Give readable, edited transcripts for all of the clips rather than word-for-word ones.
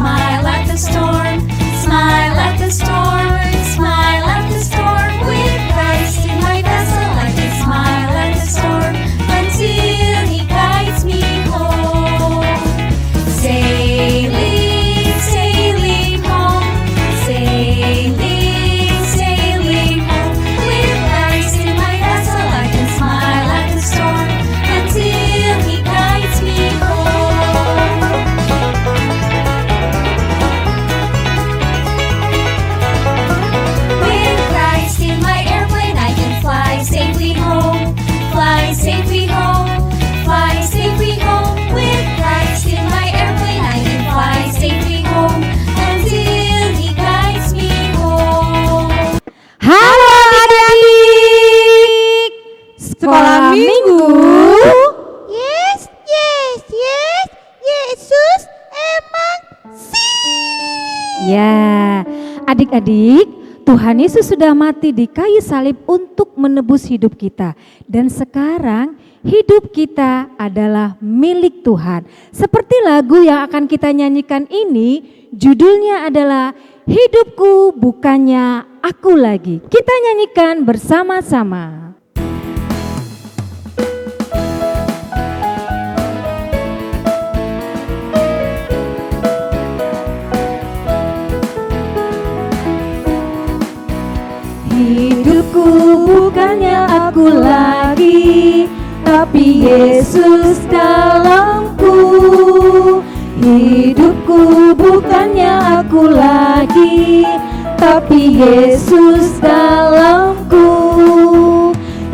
smile at the storm, smile at the storm, smile at the storm. With Christ in my vessel, I can smile at the storm until He guides me home. Sailing, sailing home, sailing, sailing home. With Christ in my vessel, I can smile at the storm until He guides me home. With Christ in my airplane, I can fly safely home, fly safely home, fly safely home. With Christ in my airplane, I can fly safely home until He guides me home. Halo adik-adik, sekolah minggu. Yes, yes, yes, Yesus emang sih. Ya, adik-adik, Tuhan Yesus sudah mati di kayu salib untuk menebus hidup kita. Dan sekarang hidup kita adalah milik Tuhan. Seperti lagu yang akan kita nyanyikan ini, judulnya adalah Hidupku Bukannya Aku Lagi. Kita nyanyikan bersama-sama. Hidupku bukannya aku lagi, tapi Yesus dalamku. Hidupku bukannya aku lagi, tapi Yesus dalamku.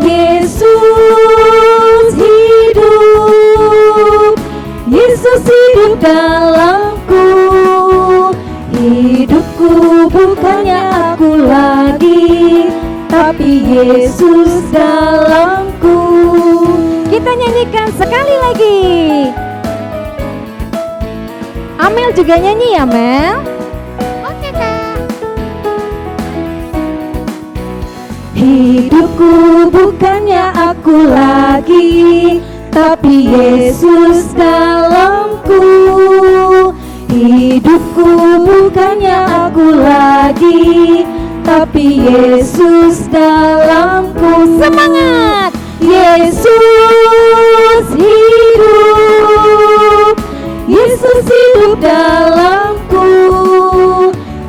Yesus hidup, Yesus hidup dalamku. Hidupku bukannya aku lagi, tapi Yesus dalamku. Kita nyanyikan sekali lagi. Amel juga nyanyi ya, Mel? Oke, Kak. Hidupku bukannya aku lagi, tapi Yesus dalamku. Hidupku bukannya aku lagi, tapi Yesus dalamku. Semangat! Yesus hidup, Yesus hidup dalamku.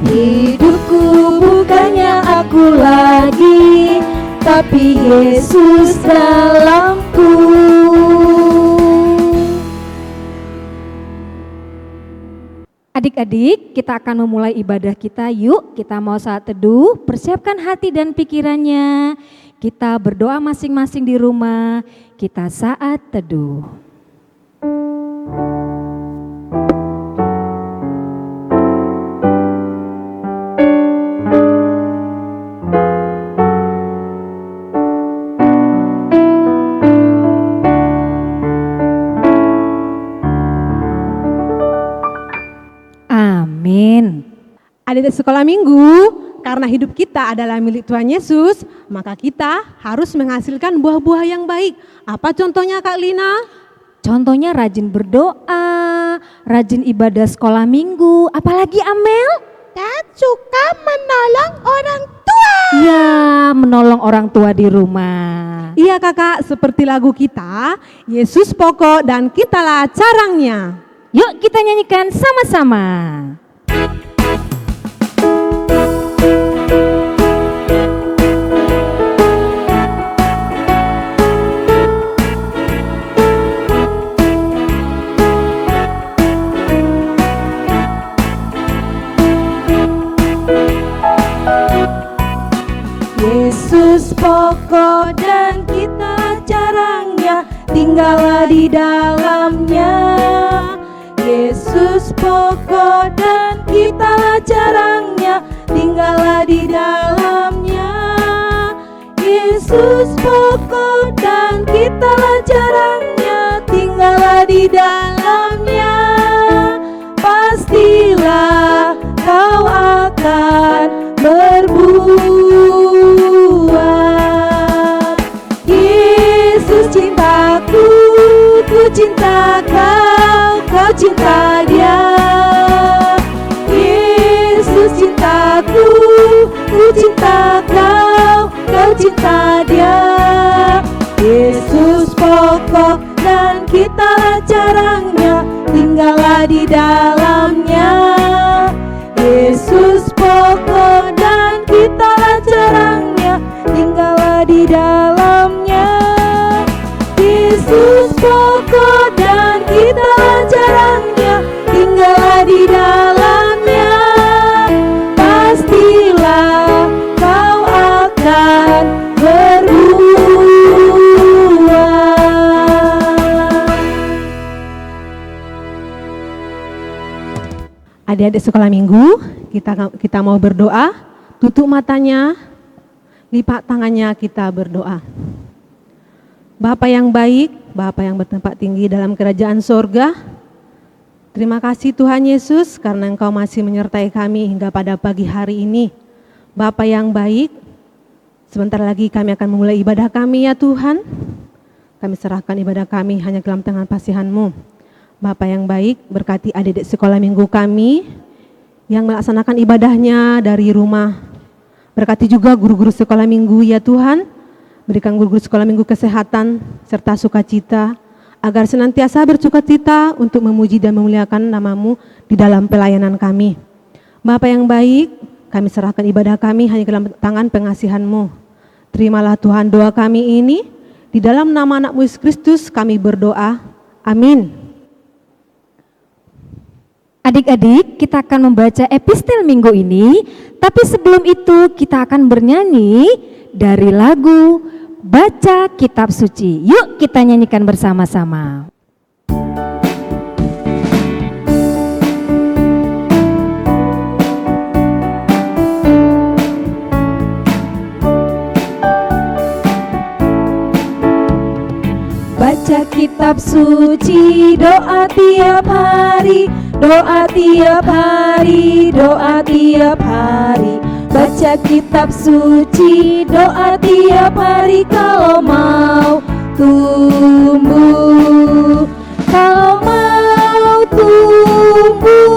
Hidupku bukannya aku lagi, tapi Yesus dalamku. Adik-adik, kita akan memulai ibadah kita. Yuk, kita mau saat teduh, persiapkan hati dan pikirannya. Kita berdoa masing-masing di rumah. Kita saat teduh. Amin. Adik sekolah minggu, karena hidup kita adalah milik Tuhan Yesus, maka kita harus menghasilkan buah-buah yang baik. Apa contohnya, Kak Lina? Contohnya rajin berdoa, rajin ibadah sekolah minggu, apalagi Amel? Dan suka menolong orang tua. Ya, menolong orang tua di rumah. Iya kakak, seperti lagu kita, Yesus pokok dan kitalah carangnya. Yuk kita nyanyikan sama-sama. Yesus pokok dan kita carangnya, tinggallah di dalamnya. Yesus pokok dan kitalah carangnya, tinggallah di dalamnya. Yesus pokok dan kitalah carangnya, tinggallah di dalamnya. Pastilah kau akan berbuah. Yesus cintaku, ku cinta kau, kau cinta Dia. cinta kau cinta dia. Yesus pokok dan kita caranya, tinggallah di dalamnya. Yesus pokok dan kita caranya, tinggallah di dalamnya. Yesus pokok dan kita caranya, tinggallah di dalamnya. Pastilah kau akan Adik-adik sekolah minggu, kita mau berdoa. Tutup matanya, lipat tangannya, kita berdoa. Bapa yang baik, Bapa yang bertempat tinggi dalam kerajaan sorga, terima kasih Tuhan Yesus karena Engkau masih menyertai kami hingga pada pagi hari ini. Bapa yang baik, sebentar lagi kami akan memulai ibadah kami ya Tuhan. Kami serahkan ibadah kami hanya ke dalam tangan kasihan-Mu. Bapa yang baik, berkati adik-adik sekolah minggu kami yang melaksanakan ibadahnya dari rumah. Berkati juga guru-guru sekolah minggu ya Tuhan. Berikan guru-guru sekolah minggu kesehatan serta sukacita, agar senantiasa bersukacita untuk memuji dan memuliakan nama-Mu di dalam pelayanan kami. Bapa yang baik, kami serahkan ibadah kami hanya ke dalam tangan pengasihan-Mu. Terimalah Tuhan doa kami ini, di dalam nama anak-Mu Yesus Kristus kami berdoa. Amin. Adik-adik, kita akan membaca epistel minggu ini, tapi sebelum itu kita akan bernyanyi dari lagu Baca Kitab Suci. Yuk kita nyanyikan bersama-sama. Baca kitab suci, doa tiap hari, doa tiap hari, doa tiap hari. Baca kitab suci, doa tiap hari kalau mau tumbuh. Kalau mau tumbuh,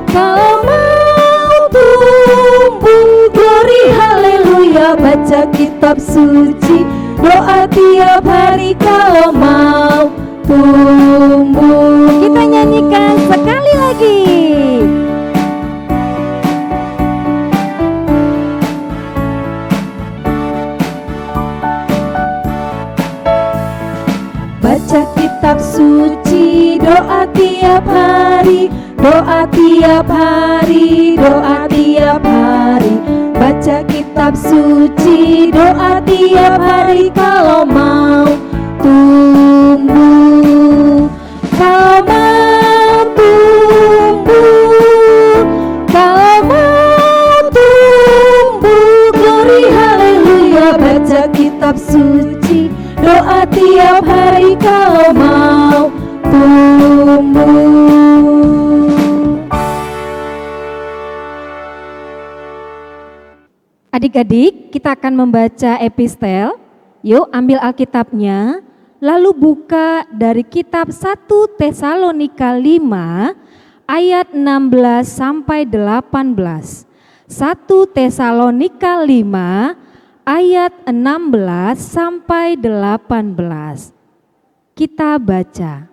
kalau mau tumbuh, glory haleluya. Baca kitab suci, doa tiap hari kalau mau tumbuh. Kita nyanyikan sekali lagi. Baca kitab suci, doa tiap hari, doa tiap hari, doa tiap hari. Baca kitab suci, doa tiap hari kalau mau tumbuh. Kalau mau tumbuh, kalau mau tumbuh, glory haleluya. Baca kitab suci, doa tiap hari kalau mau tumbuh. Adik-adik, kita akan membaca epistel. Yuk ambil Alkitabnya, lalu buka dari kitab 1 Tesalonika 5 ayat 16 sampai 18. 1 Tesalonika 5 ayat 16 sampai 18. Kita baca.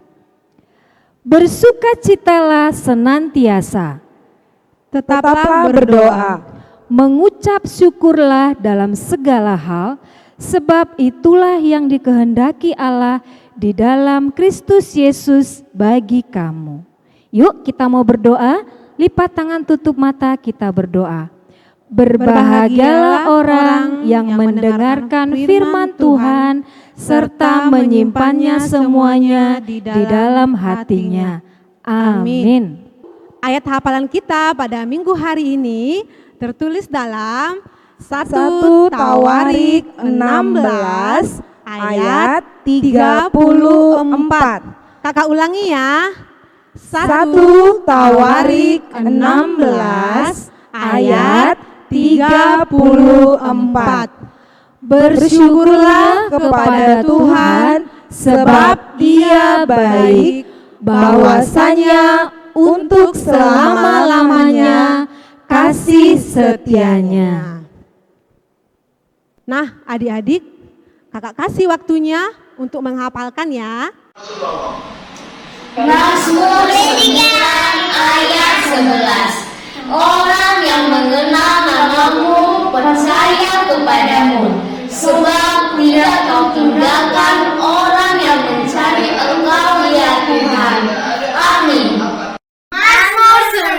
Bersukacitalah senantiasa, Tetaplah berdoa. mengucap syukurlah dalam segala hal, sebab itulah yang dikehendaki Allah di dalam Kristus Yesus bagi kamu. Yuk kita mau berdoa, lipat tangan tutup mata kita berdoa. Berbahagialah orang yang mendengarkan firman Tuhan serta menyimpannya semuanya di dalam hatinya. Amin. Ayat hafalan kita pada minggu hari ini tertulis dalam 1 Tawarik 16 ayat 34. Kakak ulangi ya. 1 Tawarik 16 ayat 34. Bersyukurlah kepada Tuhan sebab Dia baik, bahwasanya untuk selama-lamanya kasih setianya. Nah, adik-adik, kakak kasih waktunya untuk menghafalkan ya. Mazmur 9 ayat 11. Orang yang mengenal namamu percaya kepadamu, sebab tidak kau tinggalkan orang yang mencari Engkau ya Tuhan. Amin. Mazmur 9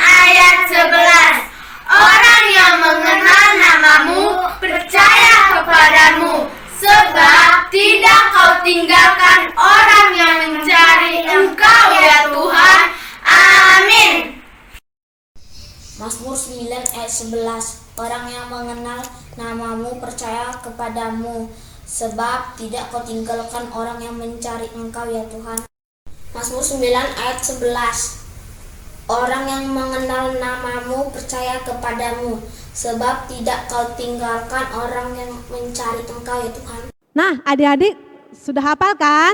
ayat 11. Orang yang mengenal namamu percaya kepadamu, sebab tidak kau tinggalkan orang yang mencari Engkau ya Tuhan. Amin. Mazmur 9 ayat 11. Orang yang mengenal namamu percaya kepadamu, sebab tidak kau tinggalkan orang yang mencari Engkau ya Tuhan. Mazmur 9 ayat 11. Orang yang mengenal namamu percaya kepadamu, sebab tidak kau tinggalkan orang yang mencari Engkau ya Tuhan. Nah, adik-adik sudah hafal kan?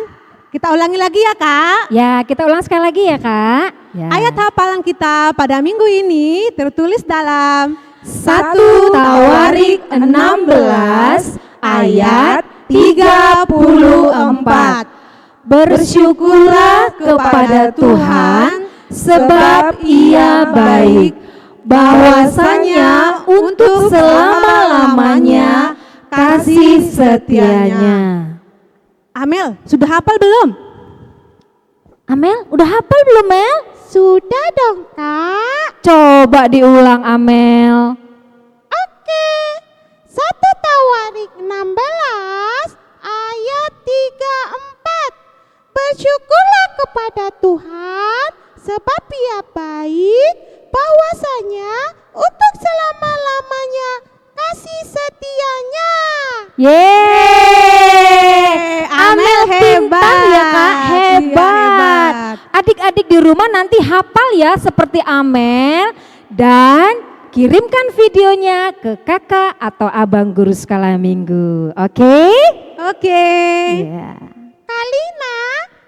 Kita ulangi lagi ya, Kak. Ya, kita ulang sekali lagi ya, Kak. Ya. Ayat hafalan kita pada minggu ini tertulis dalam 1 Tawarik 16 ayat 34. Bersyukurlah kepada Tuhan sebab Ia baik, bahwasanya untuk selama-lamanya kasih setianya. Amel, sudah hafal belum? Amel, udah hafal belum, Mel? Sudah dong, Kak. Coba diulang, Amel. Oke. 1 Tawarik 16 ayat 34. Bersyukurlah kepada Tuhan sebab Ia baik, bahwasanya untuk selama-lamanya kasih setianya. Yeay, Amel pintar ya Kak, Iya, hebat. Adik-adik di rumah nanti hafal ya seperti Amel dan kirimkan videonya ke kakak atau abang guru skala minggu. Oke? Oke. Iya. Kalina,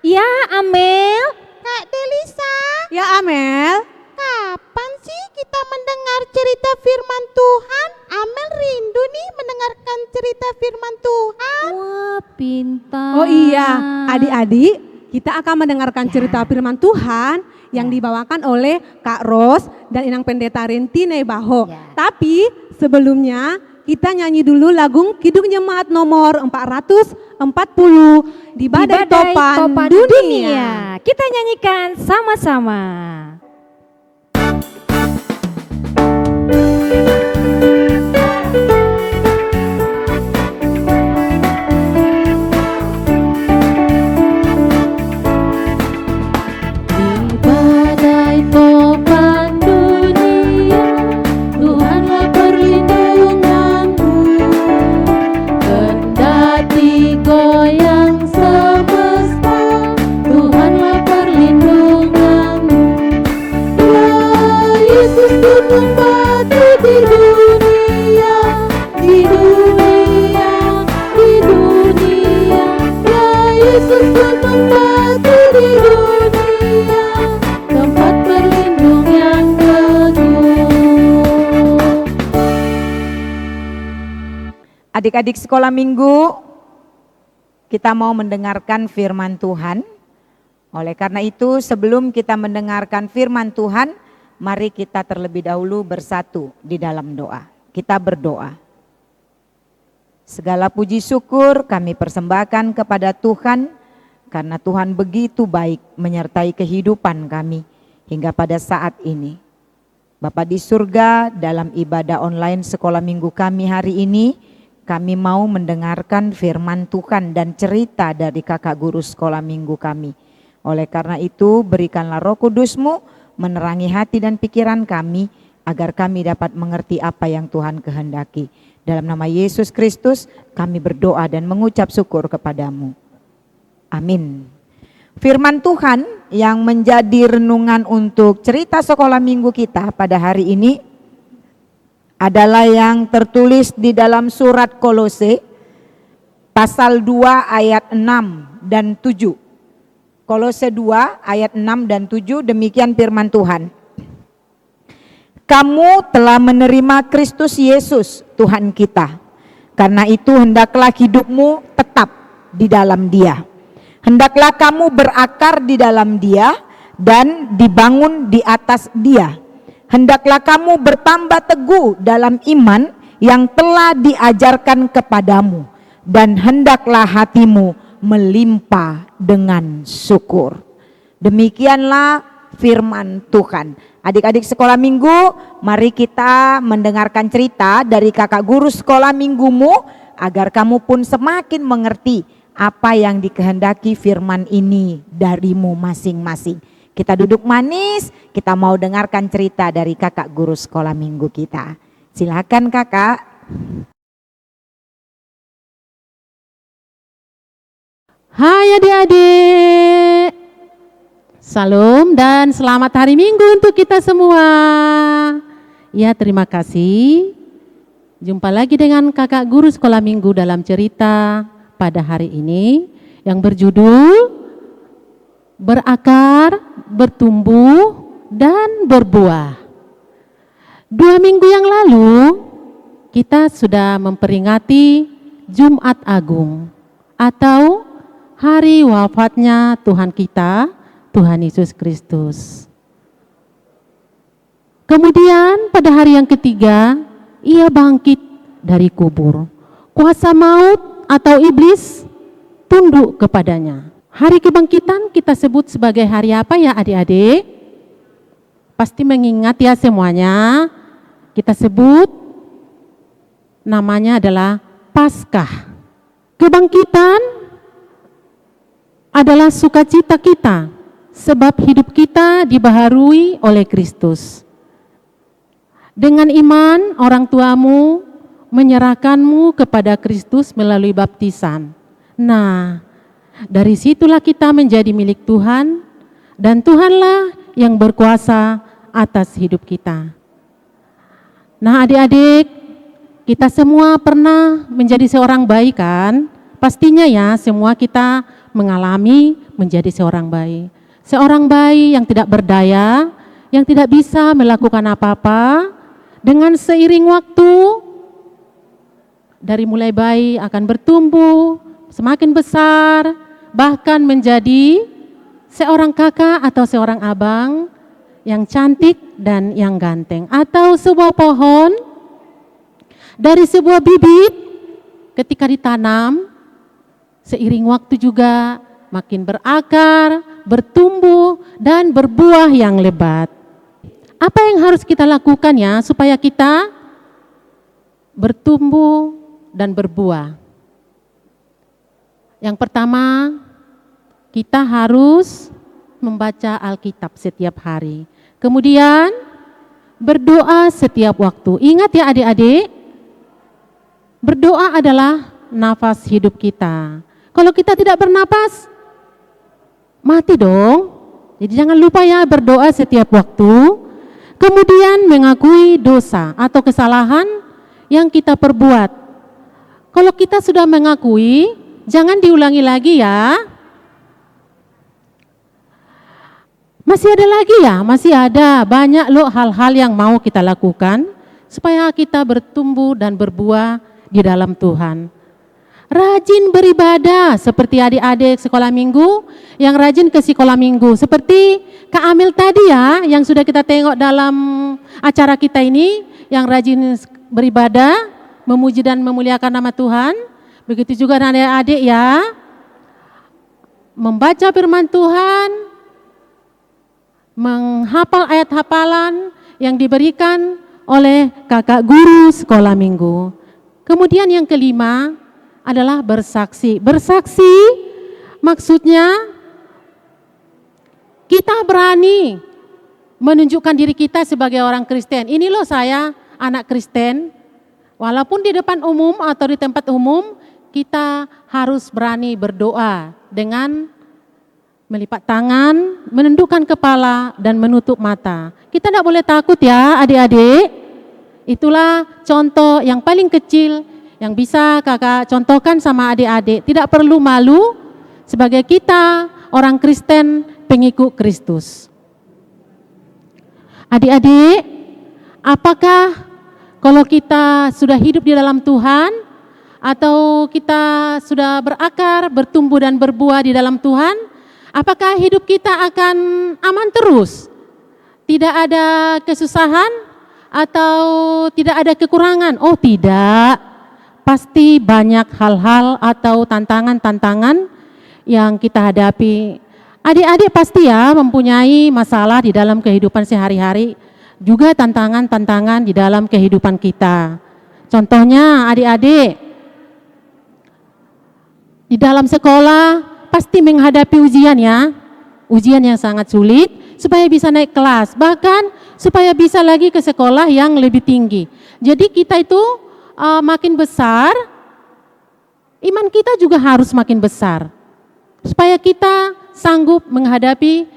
Ya, Amel. Kak Delisa, Ya, Amel. kapan sih kita mendengar cerita firman Tuhan? Amel rindu nih mendengarkan cerita firman Tuhan. Wah, pintar. Oh iya, adik-adik, kita akan mendengarkan cerita firman Tuhan yang dibawakan oleh Kak Ros dan Inang Pendeta Rentine Baho. Tapi sebelumnya kita nyanyi dulu lagu Kidung Jemaat nomor 440 di Badai Topan Dunia. Kita nyanyikan sama-sama. Adik-adik sekolah minggu, kita mau mendengarkan firman Tuhan. Oleh karena itu, sebelum kita mendengarkan firman Tuhan, mari kita terlebih dahulu bersatu di dalam doa. Kita berdoa. Segala puji syukur kami persembahkan kepada Tuhan, karena Tuhan begitu baik menyertai kehidupan kami hingga pada saat ini. Bapa di surga, dalam ibadah online sekolah minggu kami hari ini, kami mau mendengarkan firman Tuhan dan cerita dari kakak guru sekolah minggu kami. Oleh karena itu, berikanlah Roh Kudus-Mu menerangi hati dan pikiran kami, agar kami dapat mengerti apa yang Tuhan kehendaki. Dalam nama Yesus Kristus, kami berdoa dan mengucap syukur kepadamu. Amin. Firman Tuhan yang menjadi renungan untuk cerita sekolah minggu kita pada hari ini adalah yang tertulis di dalam surat Kolose pasal 2 ayat 6 dan 7. Kolose 2 ayat 6 dan 7, demikian firman Tuhan. Kamu telah menerima Kristus Yesus Tuhan kita. Karena itu hendaklah hidupmu tetap di dalam Dia. Hendaklah kamu berakar di dalam Dia dan dibangun di atas Dia. Hendaklah kamu bertambah teguh dalam iman yang telah diajarkan kepadamu, dan hendaklah hatimu melimpah dengan syukur. Demikianlah firman Tuhan. Adik-adik sekolah minggu, mari kita mendengarkan cerita dari kakak guru sekolah minggumu agar kamu pun semakin mengerti apa yang dikehendaki firman ini darimu masing-masing. Kita duduk manis, kita mau dengarkan cerita dari kakak guru sekolah minggu kita. Silakan kakak. Hai adik-adik. Salam dan selamat hari Minggu untuk kita semua. Ya, terima kasih. Jumpa lagi dengan kakak guru sekolah minggu dalam cerita pada hari ini yang berjudul Berakar, Bertumbuh, dan Berbuah. 2 minggu yang lalu kita sudah memperingati Jumat Agung atau hari wafatnya Tuhan kita, Tuhan Yesus Kristus. Kemudian pada hari yang ketiga, ia bangkit dari kubur. Kuasa maut atau iblis tunduk kepadanya. Hari kebangkitan kita sebut sebagai hari apa ya adik-adik? Pasti mengingat ya semuanya. Kita sebut namanya adalah Paskah. Kebangkitan adalah sukacita kita, sebab hidup kita dibaharui oleh Kristus. Dengan iman, orang tuamu menyerahkanmu kepada Kristus melalui baptisan. Nah, dari situlah kita menjadi milik Tuhan, dan Tuhanlah yang berkuasa atas hidup kita. Nah, adik-adik, kita semua pernah menjadi seorang bayi kan? Pastinya ya, semua kita mengalami menjadi seorang bayi. Seorang bayi yang tidak berdaya, yang tidak bisa melakukan apa-apa, dengan seiring waktu, dari mulai bayi akan bertumbuh, semakin besar, bahkan menjadi seorang kakak atau seorang abang yang cantik dan yang ganteng. Atau sebuah pohon, dari sebuah bibit ketika ditanam, seiring waktu juga makin berakar, bertumbuh, dan berbuah yang lebat. Apa yang harus kita lakukan ya supaya kita bertumbuh dan berbuah? Yang pertama, kita harus membaca Alkitab setiap hari. Kemudian berdoa setiap waktu. Ingat ya adik-adik, berdoa adalah nafas hidup kita. Kalau kita tidak bernapas, mati dong. Jadi jangan lupa ya berdoa setiap waktu. Kemudian mengakui dosa atau kesalahan yang kita perbuat. Kalau kita sudah mengakui, jangan diulangi lagi ya. Masih ada lagi ya, masih ada banyak loh hal-hal yang mau kita lakukan supaya kita bertumbuh dan berbuah di dalam Tuhan. Rajin beribadah seperti adik-adik sekolah minggu yang rajin ke sekolah minggu. Seperti Kak Amil tadi ya yang sudah kita tengok dalam acara kita ini, yang rajin beribadah, memuji dan memuliakan nama Tuhan. Begitu juga adik-adik ya, membaca firman Tuhan, menghafal ayat hafalan yang diberikan oleh kakak guru sekolah minggu. Kemudian yang kelima adalah bersaksi. Bersaksi maksudnya kita berani menunjukkan diri kita sebagai orang Kristen. Ini loh saya anak Kristen. Walaupun di depan umum atau di tempat umum, kita harus berani berdoa dengan melipat tangan, menundukkan kepala, dan menutup mata. Kita tidak boleh takut ya adik-adik. Itulah contoh yang paling kecil yang bisa kakak contohkan sama adik-adik. Tidak perlu malu sebagai kita orang Kristen pengikut Kristus. Adik-adik, apakah kalau kita sudah hidup di dalam Tuhan, atau kita sudah berakar, bertumbuh dan berbuah di dalam Tuhan, apakah hidup kita akan aman terus? Tidak ada kesusahan atau tidak ada kekurangan? Oh tidak, pasti banyak hal-hal atau tantangan-tantangan yang kita hadapi. Adik-adik pasti ya mempunyai masalah di dalam kehidupan sehari-hari, juga tantangan-tantangan di dalam kehidupan kita. Contohnya adik-adik, di dalam sekolah pasti menghadapi ujian ya, ujian yang sangat sulit supaya bisa naik kelas, bahkan supaya bisa lagi ke sekolah yang lebih tinggi. Jadi kita itu makin besar, iman kita juga harus makin besar, supaya kita sanggup menghadapi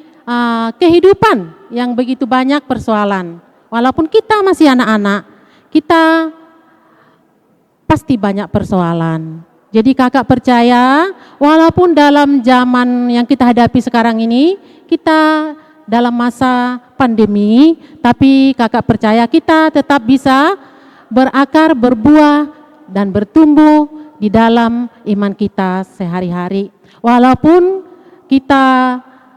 kehidupan yang begitu banyak persoalan. Walaupun kita masih anak-anak, kita pasti banyak persoalan. Jadi kakak percaya, walaupun dalam zaman yang kita hadapi sekarang ini, kita dalam masa pandemi, tapi kakak percaya kita tetap bisa berakar, berbuah, dan bertumbuh di dalam iman kita sehari-hari. Walaupun kita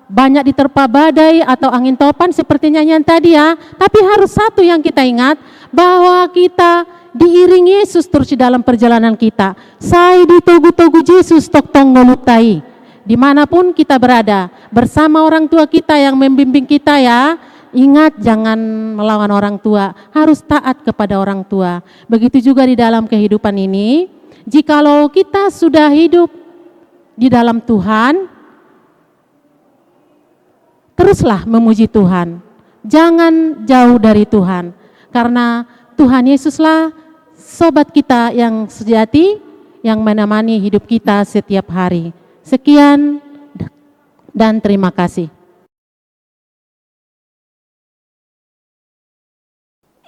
banyak diterpa badai atau angin topan seperti nyanyian tadi ya, tapi harus satu yang kita ingat, bahwa kita diiringi Yesus terus di dalam perjalanan kita. Saya ditogu-togu Yesus tok tong nolutai. Dimanapun kita berada, bersama orang tua kita yang membimbing kita ya, ingat jangan melawan orang tua, harus taat kepada orang tua. Begitu juga di dalam kehidupan ini, jikalau kita sudah hidup di dalam Tuhan, teruslah memuji Tuhan. Jangan jauh dari Tuhan, karena Tuhan Yesuslah sobat kita yang sejati, yang menemani hidup kita setiap hari. Sekian dan terima kasih.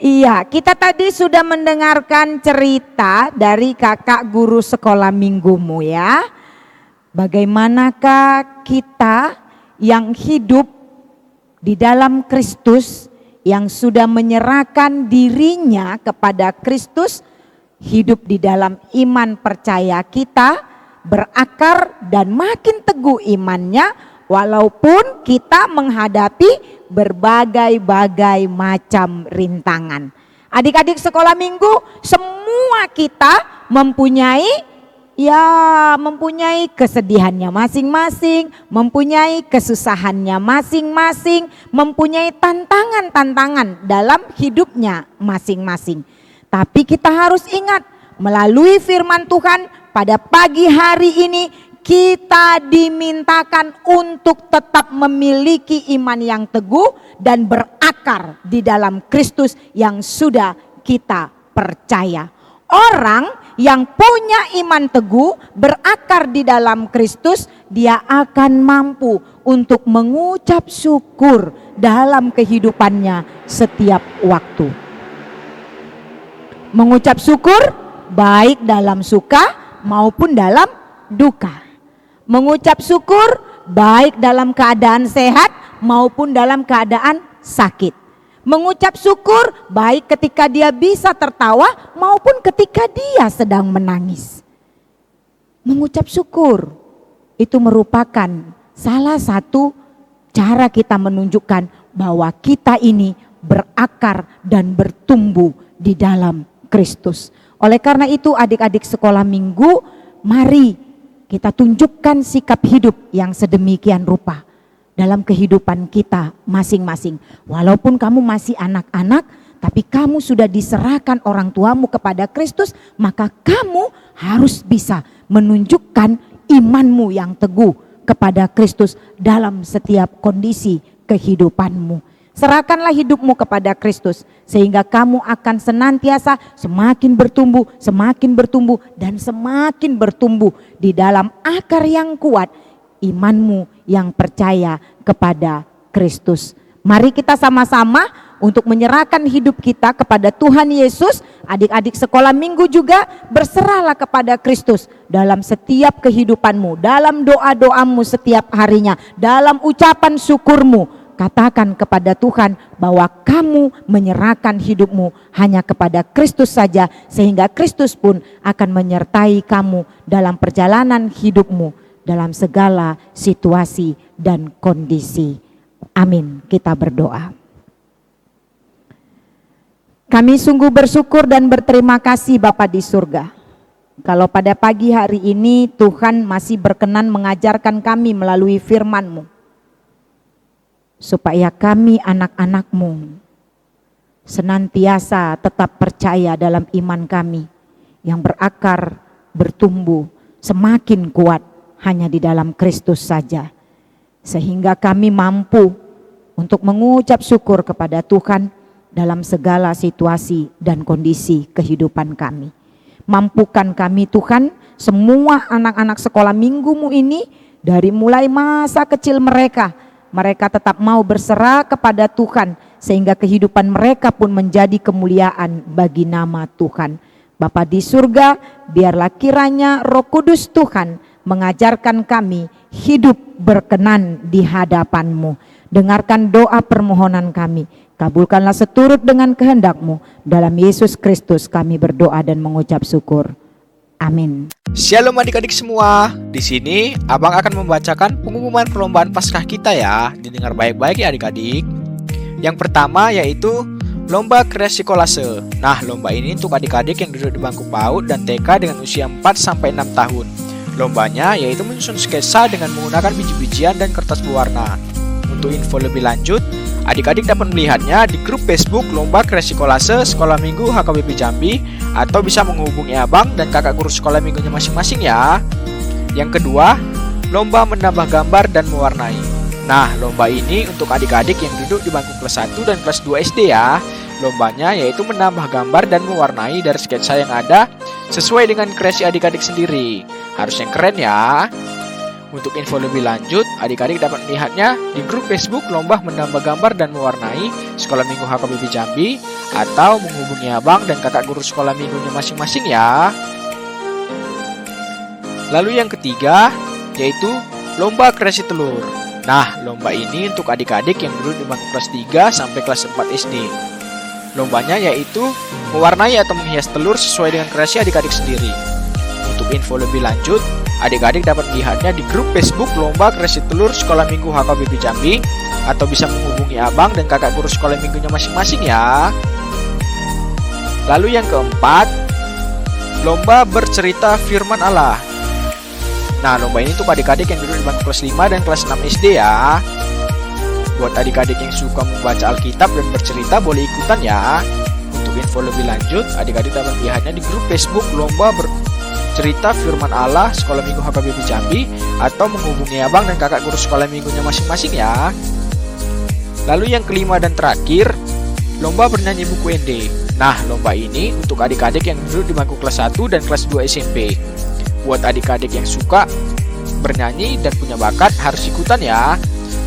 Iya, kita tadi sudah mendengarkan cerita dari kakak guru sekolah minggumu ya. Bagaimanakah kita yang hidup di dalam Kristus, yang sudah menyerahkan dirinya kepada Kristus, hidup di dalam iman percaya kita, berakar dan makin teguh imannya, walaupun kita menghadapi berbagai-bagai macam rintangan. Adik-adik sekolah minggu, semua kita mempunyai kesedihannya masing-masing, mempunyai kesusahannya masing-masing, mempunyai tantangan-tantangan dalam hidupnya masing-masing. Tapi kita harus ingat, melalui firman Tuhan pada pagi hari ini kita dimintakan untuk tetap memiliki iman yang teguh dan berakar di dalam Kristus yang sudah kita percaya. Orang yang punya iman teguh, berakar di dalam Kristus, dia akan mampu untuk mengucap syukur dalam kehidupannya setiap waktu. Mengucap syukur baik dalam suka maupun dalam duka. Mengucap syukur baik dalam keadaan sehat maupun dalam keadaan sakit. Mengucap syukur baik ketika dia bisa tertawa maupun ketika dia sedang menangis. Mengucap syukur itu merupakan salah satu cara kita menunjukkan bahwa kita ini berakar dan bertumbuh di dalam Kristus. Oleh karena itu adik-adik sekolah minggu, mari kita tunjukkan sikap hidup yang sedemikian rupa dalam kehidupan kita masing-masing. Walaupun kamu masih anak-anak, tapi kamu sudah diserahkan orang tuamu kepada Kristus, maka kamu harus bisa menunjukkan imanmu yang teguh kepada Kristus dalam setiap kondisi kehidupanmu. Serahkanlah hidupmu kepada Kristus, sehingga kamu akan senantiasa semakin bertumbuh dan semakin bertumbuh di dalam akar yang kuat, imanmu yang percaya kepada Kristus. Mari kita sama-sama untuk menyerahkan hidup kita kepada Tuhan Yesus. Adik-adik sekolah minggu juga berserahlah kepada Kristus dalam setiap kehidupanmu, dalam doa-doamu setiap harinya, dalam ucapan syukurmu. katakan kepada Tuhan bahwa kamu menyerahkan hidupmu hanya kepada Kristus saja, sehingga Kristus pun akan menyertai kamu dalam perjalanan hidupmu dalam segala situasi dan kondisi. Amin. Kita berdoa. Kami sungguh bersyukur dan berterima kasih Bapa di surga. Kalau pada pagi hari ini Tuhan masih berkenan mengajarkan kami melalui firman-Mu, supaya kami anak-anak-Mu senantiasa tetap percaya dalam iman kami yang berakar, bertumbuh, semakin kuat hanya di dalam Kristus saja. Sehingga kami mampu untuk mengucap syukur kepada Tuhan dalam segala situasi dan kondisi kehidupan kami. Mampukan kami Tuhan, semua anak-anak sekolah minggu-Mu ini, dari mulai masa kecil mereka tetap mau berserah kepada Tuhan, sehingga kehidupan mereka pun menjadi kemuliaan bagi nama Tuhan. Bapa di surga, biarlah kiranya Roh Kudus Tuhan mengajarkan kami hidup berkenan di hadapan-Mu. Dengarkan doa permohonan kami, kabulkanlah seturut dengan kehendak-Mu. Dalam Yesus Kristus kami berdoa dan mengucap syukur. Amin. Shalom adik-adik semua. Di sini Abang akan membacakan pengumuman perlombaan Paskah kita ya. Didengar baik-baik ya adik-adik. Yang pertama yaitu lomba kreasi kolase. Nah, lomba ini untuk adik-adik yang duduk di bangku PAUD dan TK dengan usia 4 sampai 6 tahun. Lombanya yaitu menyusun sketsa dengan menggunakan biji-bijian dan kertas berwarna. Untuk info lebih lanjut, adik-adik dapat melihatnya di grup Facebook Lomba Kreasi Kolase Sekolah Minggu HKBP Jambi, atau bisa menghubungi abang dan kakak guru sekolah minggunya masing-masing ya. Yang kedua, lomba menambah gambar dan mewarnai. Nah, lomba ini untuk adik-adik yang duduk di bangku kelas 1 dan kelas 2 SD ya. Lombanya yaitu menambah gambar dan mewarnai dari sketsa yang ada sesuai dengan kreasi adik-adik sendiri. Harus yang keren ya. Untuk info lebih lanjut, adik-adik dapat melihatnya di grup Facebook Lomba Menambah Gambar dan Mewarnai Sekolah Minggu HKBP Jambi, atau menghubungi abang dan kakak guru sekolah minggunya masing-masing ya. Lalu yang ketiga, yaitu Lomba Kreasi Telur. Nah, lomba ini untuk adik-adik yang duduk di bangku kelas 3 sampai kelas 4 SD. Lombanya yaitu mewarnai atau menghias telur sesuai dengan kreasi adik-adik sendiri. Untuk info lebih lanjut, adik-adik dapat melihatnya di grup Facebook Lomba Kreasi Telur Sekolah Minggu HKBP Jambi, atau bisa menghubungi abang dan kakak guru sekolah minggunya masing-masing ya. Lalu yang keempat, lomba bercerita firman Allah. Nah, lomba ini untuk adik-adik yang duduk di bangku kelas 5 dan kelas 6 SD ya. Buat adik-adik yang suka membaca Alkitab dan bercerita boleh ikutan ya. Untuk info lebih lanjut, adik-adik dapat melihatnya di grup Facebook Lomba Bercerita Firman Allah Sekolah Minggu HKBP Jambi, atau menghubungi abang dan kakak guru sekolah minggunya masing-masing ya. Lalu yang kelima dan terakhir, lomba bernyanyi buku ND. Nah, lomba ini untuk adik-adik yang duduk di bangku kelas 1 dan kelas 2 SMP. Buat adik-adik yang suka bernyanyi dan punya bakat harus ikutan ya.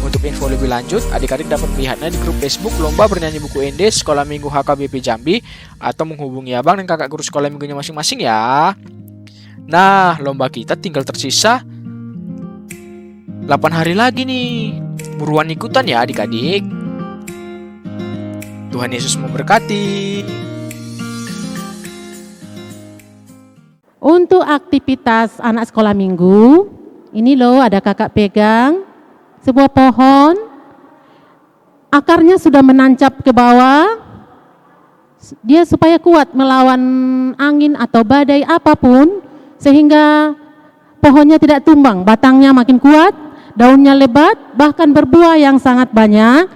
Untuk info lebih lanjut, adik-adik dapat melihatnya di grup Facebook Lomba Bernyanyi Buku ND Sekolah Minggu HKBP Jambi, atau menghubungi abang dan kakak guru sekolah minggunya masing-masing ya. Nah, lomba kita tinggal tersisa 8 hari lagi nih. Buruan ikutan ya adik-adik. Tuhan Yesus memberkati. Untuk aktivitas anak sekolah minggu, ini loh ada kakak pegang sebuah pohon, akarnya sudah menancap ke bawah, dia supaya kuat melawan angin atau badai apapun, sehingga pohonnya tidak tumbang, batangnya makin kuat, daunnya lebat, bahkan berbuah yang sangat banyak.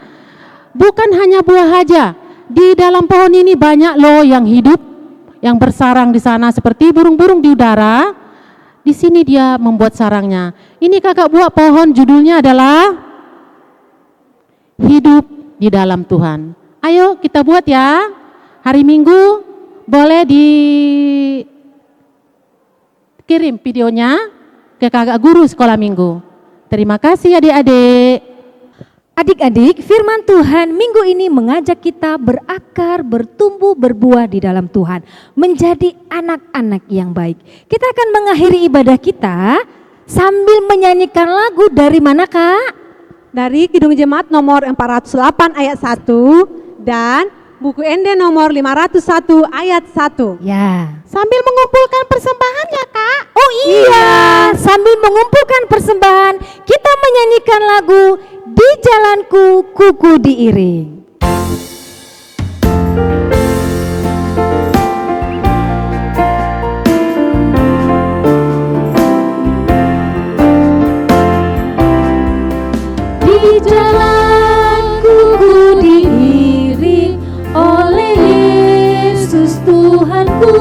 Bukan hanya buah saja, di dalam pohon ini banyak loh yang hidup, yang bersarang di sana seperti burung-burung di udara. Di sini dia membuat sarangnya. Ini kakak buat pohon, judulnya adalah Hidup di Dalam Tuhan. Ayo kita buat ya. Hari Minggu boleh dikirim videonya ke kakak guru sekolah minggu. Terima kasih adik-adik. Adik-adik, firman Tuhan minggu ini mengajak kita berakar, bertumbuh, berbuah di dalam Tuhan, menjadi anak-anak yang baik. Kita akan mengakhiri ibadah kita sambil menyanyikan lagu dari mana Kak? dari Kidung Jemaat nomor 408 ayat 1 dan buku ND nomor 501 ayat 1. Ya. Sambil mengumpulkan persembahan ya Kak. Oh iya, sambil mengumpulkan persembahan, kita menyanyikan lagu Di Jalanku Kuku Diiring. Di jalanku ku diiring oleh Yesus Tuhanku.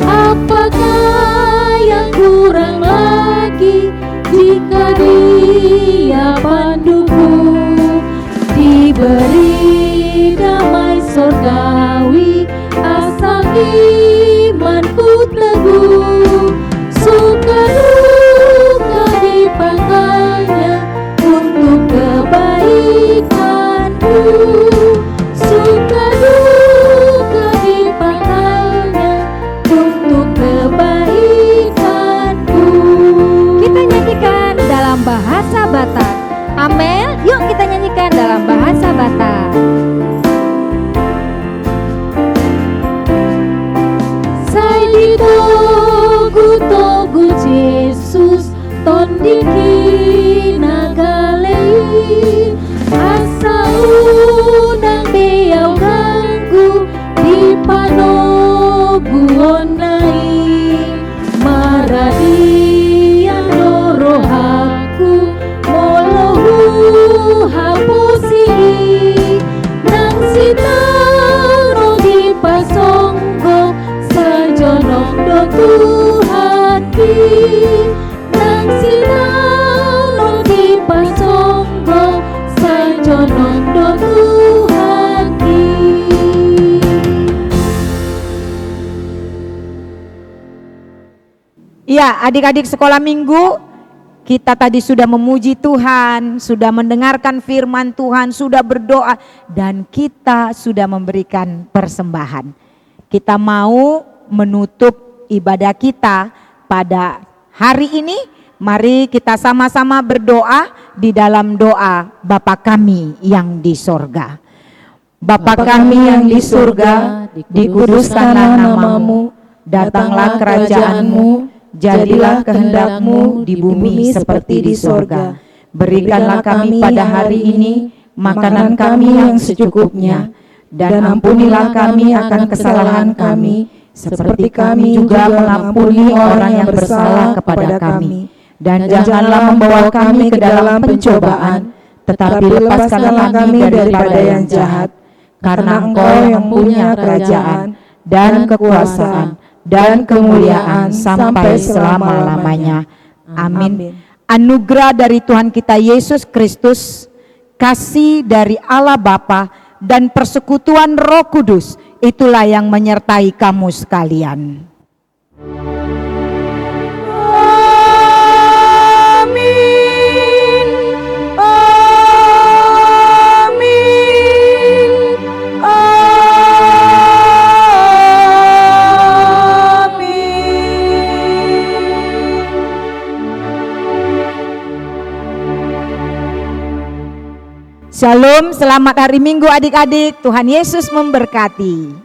Apakah yang kurang lagi jika Dia panduku? Diberi damai surgawi asal imanku teguh. Suka duka dipangkalnya untuk kebaikanku. Suka duka dipangkalnya untuk kebaikanku. Kita nyanyikan dalam bahasa Batak. Amel, yuk kita nyanyikan dalam bahasa Batak. Sai di togu Jesus tondiki nagalei asa unang beyau ganggu di panogu onai maradi yang dorohaku molahu hapusi nang sitaro di pasonggo sajonong do Tuhati nang sitaro di pasonggo sajonong do Tuhati. Ya, adik-adik sekolah minggu, kita tadi sudah memuji Tuhan, sudah mendengarkan firman Tuhan, sudah berdoa, dan kita sudah memberikan persembahan. Kita mau menutup ibadah kita pada hari ini. Mari kita sama-sama berdoa di dalam doa Bapa kami yang di sorga. Bapa kami yang di surga, dikuduskanlah namamu, datanglah kerajaanmu, jadilah kehendak-Mu di bumi seperti di sorga. Berikanlah kami pada hari ini makanan kami yang secukupnya, dan ampunilah kami akan kesalahan kami, seperti kami juga mengampuni orang yang bersalah kepada kami. Dan janganlah membawa kami ke dalam pencobaan, tetapi lepaskanlah kami daripada yang jahat. Karena Engkau yang punya kerajaan dan kekuasaan dan kemuliaan sampai selama-lamanya. Amin. Anugerah dari Tuhan kita Yesus Kristus, kasih dari Allah Bapa, dan persekutuan Roh Kudus, itulah yang menyertai kamu sekalian. Shalom, selamat hari Minggu adik-adik. Tuhan Yesus memberkati.